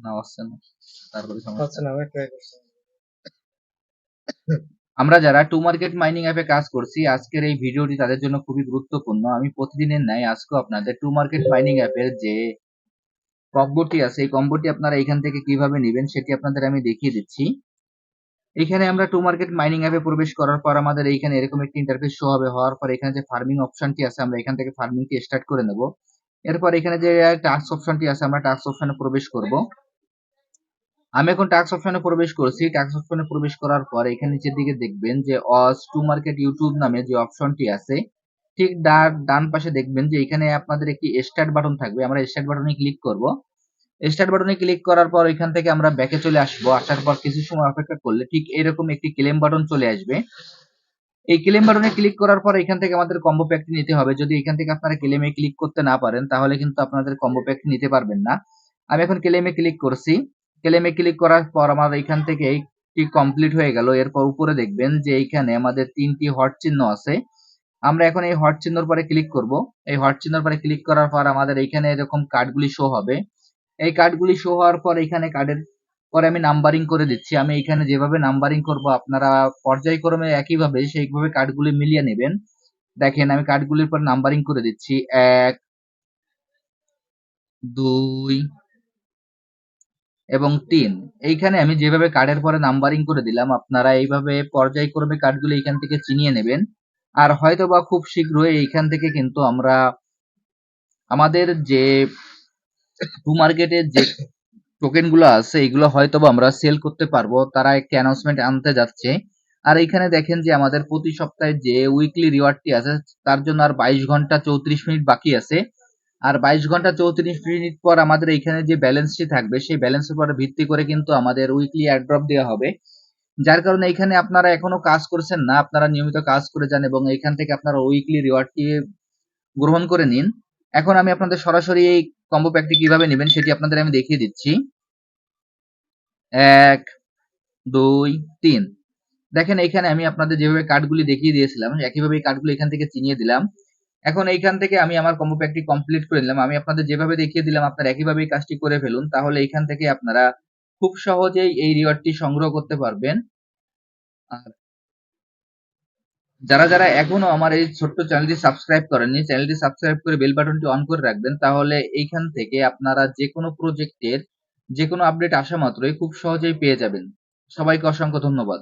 না আসছে না, তারপরে আচ্ছা না, আমি ট্রাই করছি। আমরা যারা টু মার্কেট মাইনিং অ্যাপে কাজ করছি, আজকের এই ভিডিওটি তাদের জন্য খুবই গুরুত্বপূর্ণ। আমি প্রতিদিনের ন্যায় আজকেও আপনাদের টু মার্কেট মাইনিং অ্যাপের যে কম্বোটি আছে, এই কম্বোটি আপনারা এখান থেকে কিভাবে নেবেন সেটি আপনাদের আমি দেখিয়ে দিচ্ছি। এখানে আমরা টু মার্কেট মাইনিং অ্যাপে প্রবেশ করার পর আমাদের এইখানে এরকম একটি ইন্টারফেস শো হবে। হওয়ার পর এখানে যে ফার্মিং অপশনটি আছে, আমরা এখান থেকে ফার্মিংটি স্টার্ট করে নেব। এরপর এখানে যে টাস্ক অপশনটি আছে, আমরা টাস্ক অপশনে প্রবেশ করব। আমি এখন টাস্ক অপশনে প্রবেশ করছি। টাস্ক অপশনে প্রবেশ করার পর এখানে নিচের দিকে দেখবেন যে অজ টু মার্কেট ইউটিউব নামে যে অপশনটি আছে, ঠিক ডান পাশে দেখবেন যে এখানে আপনাদের একটি স্টার্ট বাটন থাকবে। আমরা স্টার্ট বাটনে ক্লিক করব। স্টার্ট বাটনে ক্লিক করার পর এখান থেকে আমরা ব্যাকে চলে আসব। আসার পর কিছু সময় অপেক্ষা করলে ঠিক এরকম একটি ক্লেম বাটন চলে আসবে। এই ক্লেম বাটনে ক্লিক করার পর এখান থেকে আমাদের কম্বো প্যাকটি নিতে হবে। যদি এখান থেকে আপনারা ক্লেমে ক্লিক করতে না পারেন তাহলে কিন্তু আপনাদের কম্বো প্যাকটি নিতে পারবেন না। আমি এখন ক্লেমে ক্লিক করছি। ক্লেমে ক্লিক করার পর আমার এখান থেকে এইটি কমপ্লিট হয়ে গেল। এরপর উপরে দেখবেন যে এইখানে আমাদের ৩টি হট চিহ্ন আছে। আমরা এখন এই হট চিহ্নর পরে ক্লিক করব। এই হট চিহ্নর পরে ক্লিক করার পর আমাদের এইখানে এরকম কার্ডগুলি শো হবে। এই কার্ডগুলি শো হওয়ার পর এখানে কার্ডের পরে আমি নাম্বারিং করে দিচ্ছি। আমি এখানে যেভাবে নাম্বারিং করব আপনারা পর্যায়ক্রমে একইভাবে সেইভাবে কার্ডগুলি মিলিয়ে নেবেন। দেখেন আমি কার্ডগুলির পর নাম্বারিং করে দিচ্ছি ১, ২ এবং ৩। এইখানে আমি যেভাবে কার্ডের পরে নাম্বারিং করে দিলাম, আপনারা এইভাবে পর্যায়ক্রমে কার্ডগুলি এইখান থেকে চিনিয়ে নেবেন। আর হয়তোবা খুব শীঘ্রই এইখান থেকে কিন্তু আমরা আমাদের যে টু মার্কেটের যে টোকেন গুলো আছে এগুলো হয়তোবা আমরা সেল করতে পারবো। তারা একটি অ্যানাউন্সমেন্ট আনতে যাচ্ছে। আর এইখানে দেখেন যে আমাদের প্রতি সপ্তাহে যে উইকলি রিওয়ার্ডটি আছে তার জন্য আর ২২ ঘন্টা ৩৪ মিনিট বাকি আছে। আর ২২ ঘন্টা ৩৪ মিনিট পর আমাদের এইখানে যে ব্যালেন্সটি থাকবে সেই ব্যালেন্সের উপর ভিত্তি করে কিন্তু আমাদের উইকলি এয়ারড্রপ দেওয়া হবে। যার কারণে এখানে আপনারা এখনো কাজ করছেন না, আপনারা নিয়মিত কাজ করে যান এবং এখান থেকে আপনারা উইকলি রিওয়ার্ডটি গ্রহণ করে নিন। এখন আমি আপনাদের সরাসরি এই কম্বো প্যাকটি কিভাবে নেবেন সেটি আপনাদের আমি দেখিয়ে দিচ্ছি। ১, ২, ৩। দেখেন এইখানে আমি আপনাদের যেভাবে কার্ডগুলি দেখিয়ে দিয়েছিলাম একইভাবে এই কার্ডগুলো এখান থেকে চিনিয়ে দিলাম। এখন এইখান থেকে আমি আমার কম্বো প্যাকটি কমপ্লিট করে নিলাম। আমি আপনাদের যেভাবে দেখিয়ে দিলাম আপনারা একইভাবে এই কাজটি করে ফেলুন। তাহলে এইখান থেকে আপনারা খুব সহজেই এই রিওয়ার্ডটি সংগ্রহ করতে পারবেন। আর যারা এখনো আমার এই ছোট্ট চ্যানেলটি সাবস্ক্রাইব করেননি, চ্যানেলটি সাবস্ক্রাইব করে বেল বাটনটি অন করে রাখবেন। তাহলে এইখান থেকে আপনারা যেকোনো প্রজেক্টের যেকোনো আপডেট আসা মাত্রই খুব সহজেই পেয়ে যাবেন। সবাইকে অসংখ্য ধন্যবাদ।